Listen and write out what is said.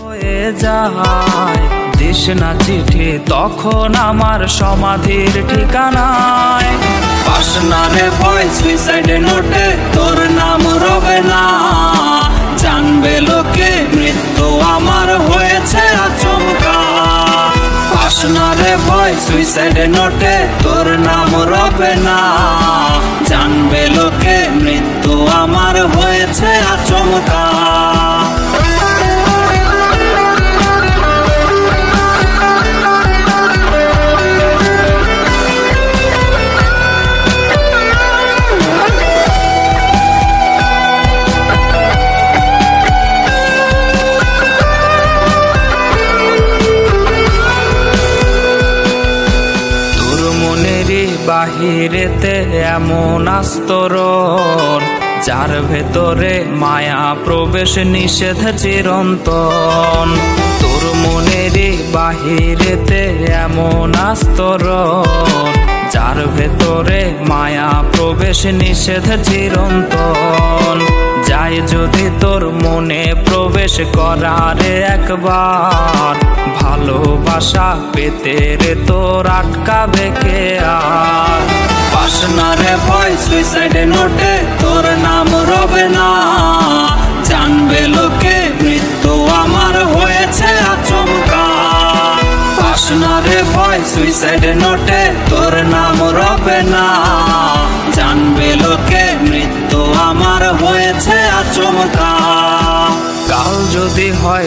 হয়ে যায় দিস না চিঠি তখন আমার সমাধির ঠিকানায়। পাস না রে ভয় সুইসাইড নোটে তোর নাম রবে না, জানবে লোকে মৃত্যু আমার হয়েছে আচমকা। পাস না রে ভয় সুইসাইড নোটে তোর নাম রবে না, জানবে লোকে মৃত্যু আমার হয়েছে আচমকা। বাহিরেতে এমন আস্তরণ যার ভেতরে মায়া প্রবেশ নিষেধ চিরন্তন। তোর মনেরই বাহিরেতে এমন আস্তরণ যার ভেতরে মায়া প্রবেশ নিষেধ চিরন্তন। যাই যদি তোর মনে প্রবেশ করারে একবার, ভালোবাসা পেতে রে তোর আটকাবে কে আর। পাস না রে ভয় সুইসাইড নোটে তোর নাম রবে না, জানবে লোকে মৃত্যু আমার হয়েছে আচমকা। পাস না রে ভয় সুইসাইড নোটে তোর নাম রবে না, জানবে লোকে মৃত্যু আমার হয়েছে আচমকা। কাল যদি হয়